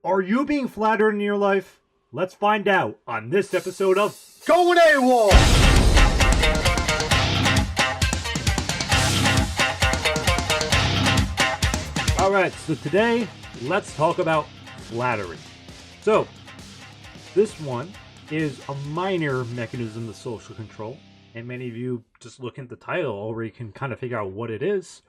Are you being flattered in your life? Let's find out on this episode of Going AWOL! Alright, so today, let's talk about flattery. So, this one is a minor mechanism of social control, and many of you just looking at the title already can kind of figure out what it is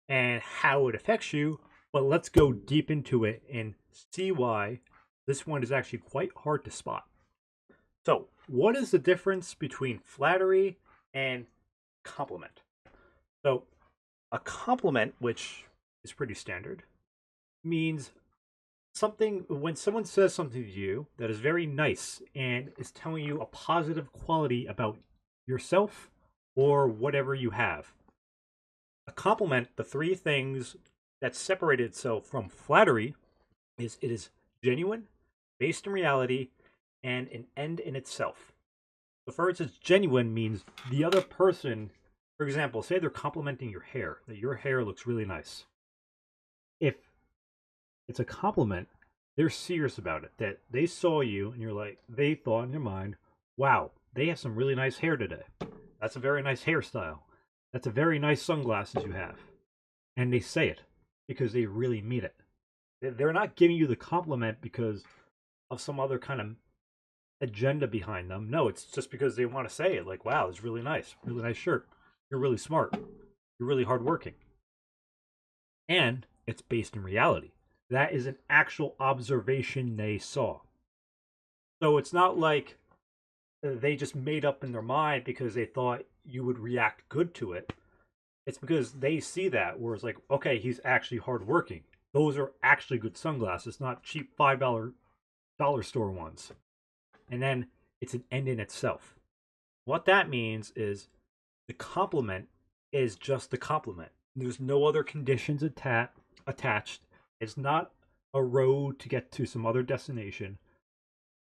and how it affects you, but let's go deep into it and see why this one is actually quite hard to spot. So, what is the difference between flattery and compliment? So, a compliment, which is pretty standard, means something when someone says something to you that is very nice and is telling you a positive quality about yourself or whatever you have. A compliment, the three things that separate itself from flattery is it is genuine, based in reality, and an end in itself. So for instance, genuine means the other person, for example, say they're complimenting your hair, that your hair looks really nice. If it's a compliment, they're serious about it, that they saw you and you're like, they thought in your mind, wow, they have some really nice hair today. That's a very nice hairstyle. That's a very nice sunglasses you have. And they say it because they really mean it. They're not giving you the compliment because of some other kind of agenda behind them. No, it's just because they want to say it. Like, wow, it's really nice shirt. You're really smart. You're really hardworking. And it's based in reality. That is an actual observation they saw. So it's not like they just made up in their mind because they thought you would react good to it. It's because they see that, where it's like, okay, he's actually hardworking. Those are actually good sunglasses, not cheap $5 store ones. And then it's an end in itself. What that means is the compliment is just the compliment. There's no other conditions attached. It's not a road to get to some other destination.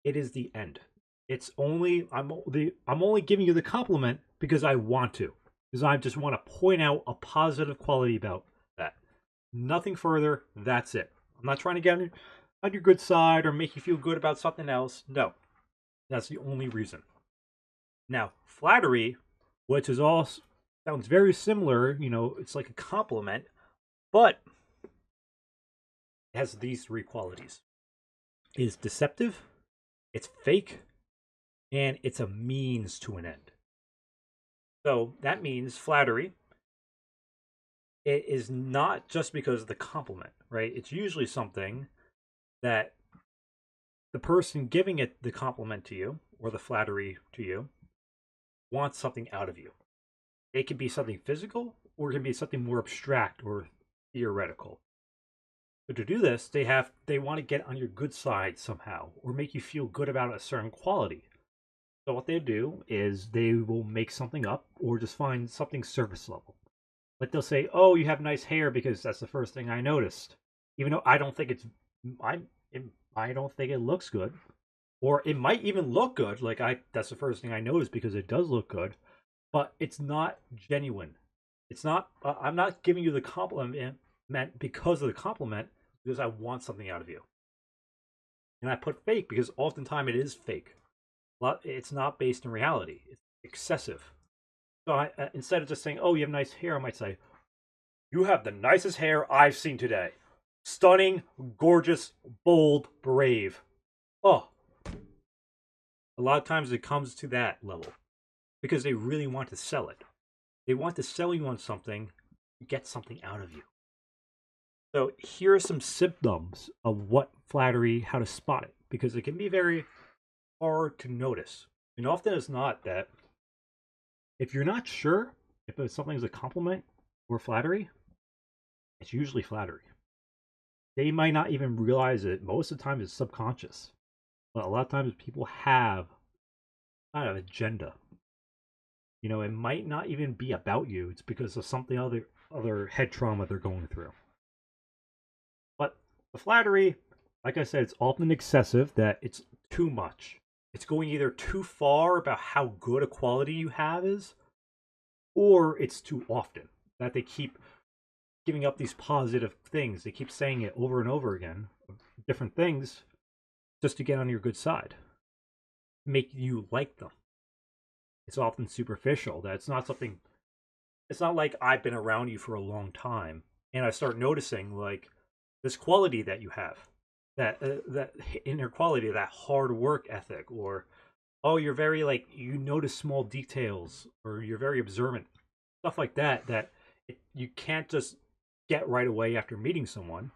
It is the end. It's only I'm only giving you the compliment because I want to. Because I just want to point out a positive quality about that. Nothing further. That's it. I'm not trying to get on your good side or make you feel good about something else. No. That's the only reason. Now, flattery, which is all sounds very similar, it's like a compliment, but it has these three qualities. It is deceptive, it's fake, and it's a means to an end. So that means flattery, it is not just because of the compliment, right? It's usually something that the person giving it the compliment to you or the flattery to you wants something out of you. It can be something physical or it can be something more abstract or theoretical. But to do this, they want to get on your good side somehow or make you feel good about a certain quality. So what they do is they will make something up or just find something surface level. Like they'll say, "Oh, you have nice hair because that's the first thing I noticed," even though I don't think I don't think it looks good, or it might even look good. Like that's the first thing I noticed because it does look good, but it's not genuine. It's not. I'm not giving you the compliment because of the compliment, because I want something out of you. And I put fake because oftentimes it is fake. It's not based in reality. It's excessive. So instead of just saying, "Oh, you have nice hair," I might say, "You have the nicest hair I've seen today. Stunning, gorgeous, bold, brave." Oh, a lot of times it comes to that level because they really want to sell it. They want to sell you on something, get something out of you. So here are some symptoms of what flattery, how to spot it, because it can be very hard to notice. And often it's not that if you're not sure if something's a compliment or flattery, it's usually flattery. They might not even realize it. Most of the time it's subconscious. But a lot of times people have kind of agenda. It might not even be about you. It's because of something other head trauma they're going through. But the flattery, like I said, it's often excessive, that it's too much. It's going either too far about how good a quality you have is, or it's too often, that they keep giving up these positive things. They keep saying it over and over again, different things just to get on your good side, make you like them. It's often superficial. That's not something. It's not like I've been around you for a long time and I start noticing like this quality that you have, that inner quality, that hard work ethic, or oh, you're very like you notice small details, or you're very observant, stuff like that. You can't just get right away after meeting someone.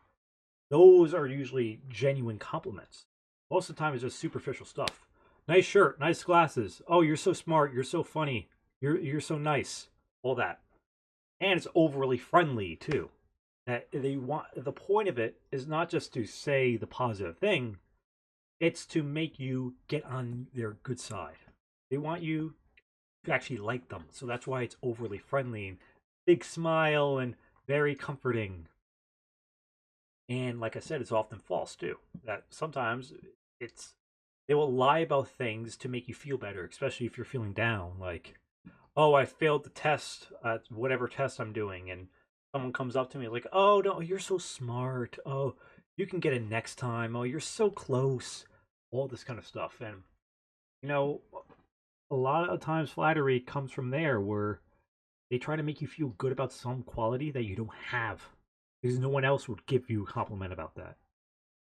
Those are usually genuine compliments. Most of the time, it's just superficial stuff. Nice shirt, nice glasses. Oh, you're so smart. You're so funny. You're so nice. All that, and it's overly friendly too. That they want. The point of it is not just to say the positive thing; it's to make you get on their good side. They want you to actually like them, so that's why it's overly friendly, and big smile, and very comforting. And like I said, it's often false too. That sometimes it's they will lie about things to make you feel better, especially if you're feeling down. Like, oh, I failed the test at whatever test I'm doing, and someone comes up to me like, oh no, you're so smart. Oh, you can get it next time. Oh, you're so close. All this kind of stuff, and you know, a lot of times flattery comes from there, where they try to make you feel good about some quality that you don't have, because no one else would give you a compliment about that.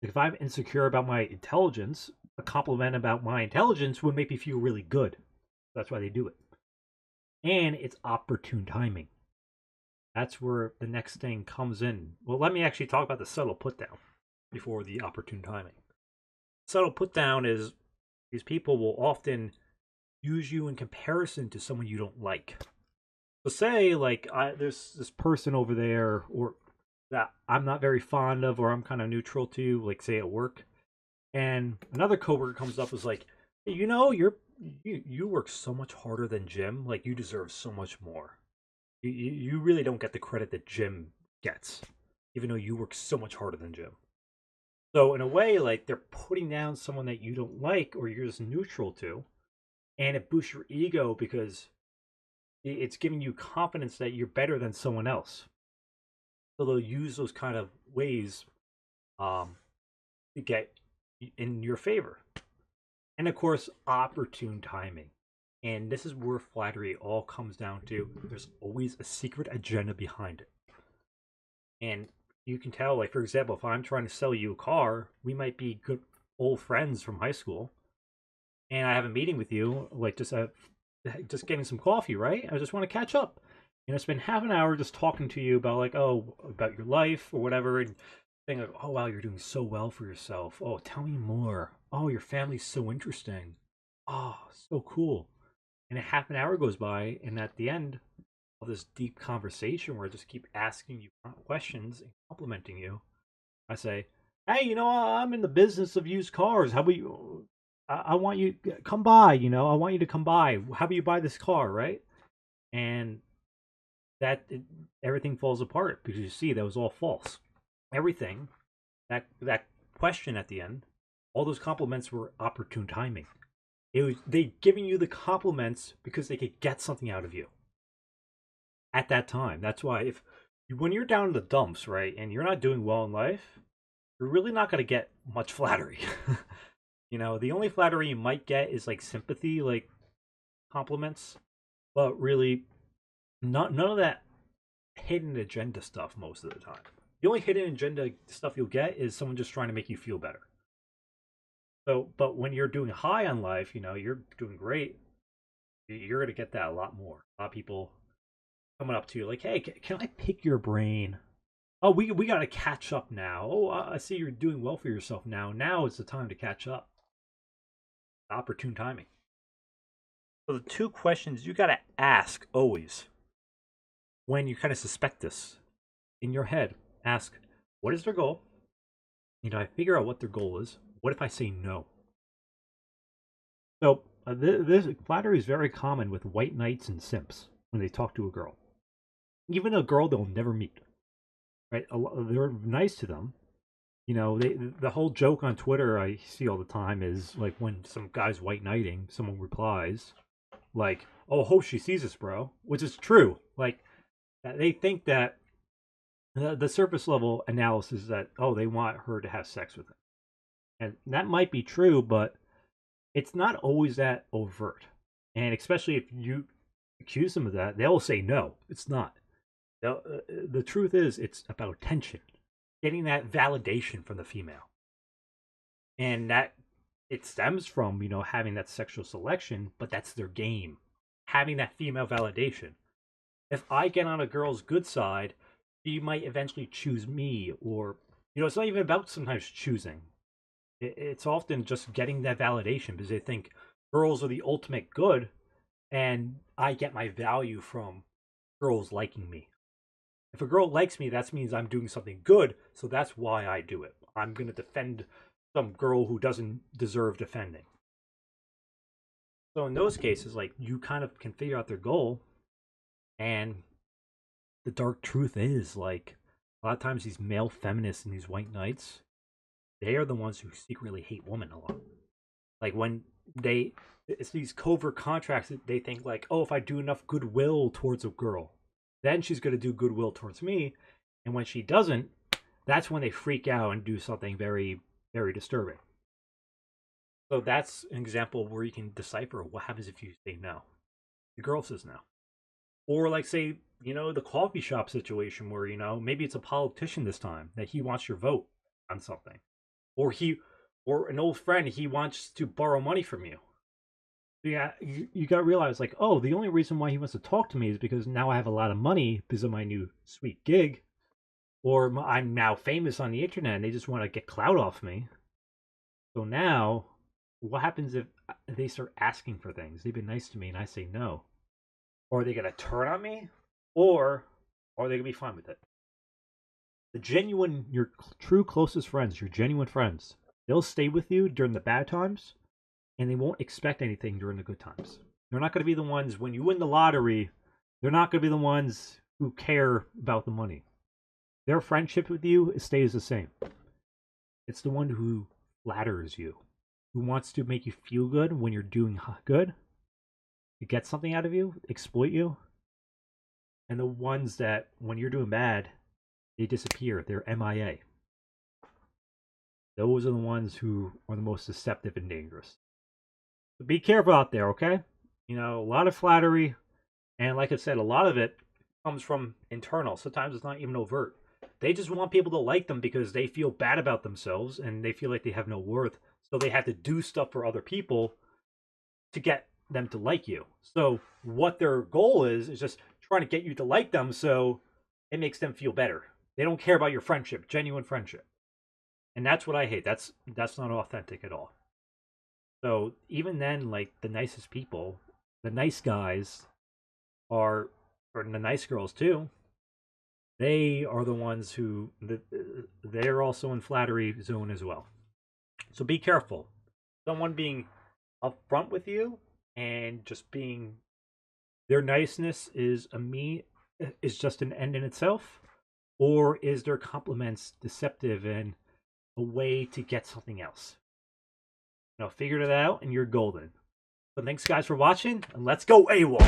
Like if I'm insecure about my intelligence, a compliment about my intelligence would make me feel really good. That's why they do it. And it's opportune timing. That's where the next thing comes in. Well, let me actually talk about the subtle put down before the opportune timing. Subtle put down is these people will often use you in comparison to someone you don't like. So say like there's this person over there, or that I'm not very fond of, or I'm kind of neutral to, like say at work, and another coworker comes up and is like, hey, you work so much harder than Jim. Like you deserve so much more. You really don't get the credit that Jim gets, even though you work so much harder than Jim. So in a way, like they're putting down someone that you don't like or you're just neutral to, and it boosts your ego because it's giving you confidence that you're better than someone else. So they'll use those kind of ways um, to get in your favor. And of course, opportune timing. And this is where flattery all comes down to. There's always a secret agenda behind it. And you can tell, like, for example, if I'm trying to sell you a car, we might be good old friends from high school. And I have a meeting with you, like just getting some coffee, right? I just want to catch up. You know, spend half an hour just talking to you about like, oh, about your life or whatever, and saying like, oh wow, you're doing so well for yourself. Oh, tell me more. Oh, your family's so interesting. Oh, so cool. And a half an hour goes by, and at the end of this deep conversation where I just keep asking you questions and complimenting you, I say, hey, you know, I'm in the business of used cars. How about you? I want you come by. You know, I want you to come by. How about you buy this car, right? And everything falls apart because you see that was all false. Everything that question at the end, all those compliments were opportune timing. It was they giving you the compliments because they could get something out of you at that time. That's why if when you're down in the dumps, right, and you're not doing well in life, you're really not going to get much flattery. You know, the only flattery you might get is like sympathy, like compliments, but really not none of that hidden agenda stuff most of the time. The only hidden agenda stuff you'll get is someone just trying to make you feel better. So, but when you're doing high on life, you know, you're doing great, you're going to get that a lot more. A lot of people coming up to you like, hey, can I pick your brain? Oh, we got to catch up now. Oh, I see you're doing well for yourself now. Now is the time to catch up. Opportune timing. So the two questions you got to ask always when you kind of suspect this in your head, ask, what is their goal? You know, I figure out what their goal is. What if I say no? So this flattery is very common with white knights and simps when they talk to a girl, even a girl they'll never meet. Right? They're nice to them. You know, the whole joke on Twitter I see all the time is like when some guy's white knighting, someone replies like, "Oh, hope she sees this, bro," which is true. Like they think that the surface level analysis is that oh they want her to have sex with him. And that might be true, but it's not always that overt. And especially if you accuse them of that, they'll say no, it's not. The truth is, it's about attention, getting that validation from the female, and that it stems from having that sexual selection, but that's their game, having that female validation. If I get on a girl's good side, she might eventually choose me, or it's not even about sometimes choosing. It's often just getting that validation because they think girls are the ultimate good, and I get my value from girls liking me. If a girl likes me, that means I'm doing something good, so that's why I do it. I'm going to defend some girl who doesn't deserve defending. So in those cases, like, you kind of can figure out their goal, and the dark truth is, like, a lot of times these male feminists and these white knights, they are the ones who secretly hate women a lot. Like, when it's these covert contracts that they think, like, oh, if I do enough goodwill towards a girl, then she's going to do goodwill towards me. And when she doesn't, that's when they freak out and do something very, very disturbing. So that's an example where you can decipher what happens if you say no. The girl says no. Or, like, say, the coffee shop situation where, maybe it's a politician this time that he wants your vote on something. Or an old friend, he wants to borrow money from you. Yeah, you got to realize, like, oh, the only reason why he wants to talk to me is because now I have a lot of money because of my new sweet gig, or I'm now famous on the internet and they just want to get clout off me. So now, what happens if they start asking for things? They've been nice to me and I say no. Or are they going to turn on me? Or are they going to be fine with it? Your true closest friends, your genuine friends, they'll stay with you during the bad times, and they won't expect anything during the good times. They're not going to be the ones, when you win the lottery, they're not going to be the ones who care about the money. Their friendship with you stays the same. It's the one who flatters you, who wants to make you feel good when you're doing good, to get something out of you, exploit you. And the ones that, when you're doing bad, they disappear. They're MIA. Those are the ones who are the most deceptive and dangerous. So be careful out there, okay? A lot of flattery, and like I said, a lot of it comes from internal. Sometimes it's not even overt. They just want people to like them because they feel bad about themselves and they feel like they have no worth. So they have to do stuff for other people to get them to like you. So what their goal is just trying to get you to like them, so it makes them feel better. They don't care about your friendship, genuine friendship. And that's what I hate. That's not authentic at all. So even then, like, the nicest people, the nice guys or the nice girls too, they are the ones who, they're also in flattery zone as well. So be careful. Someone being upfront with you and just being, their niceness is just an end in itself, or is their compliments deceptive and a way to get something else? Figure it out and you're golden. So thanks guys for watching, and let's go AWOL!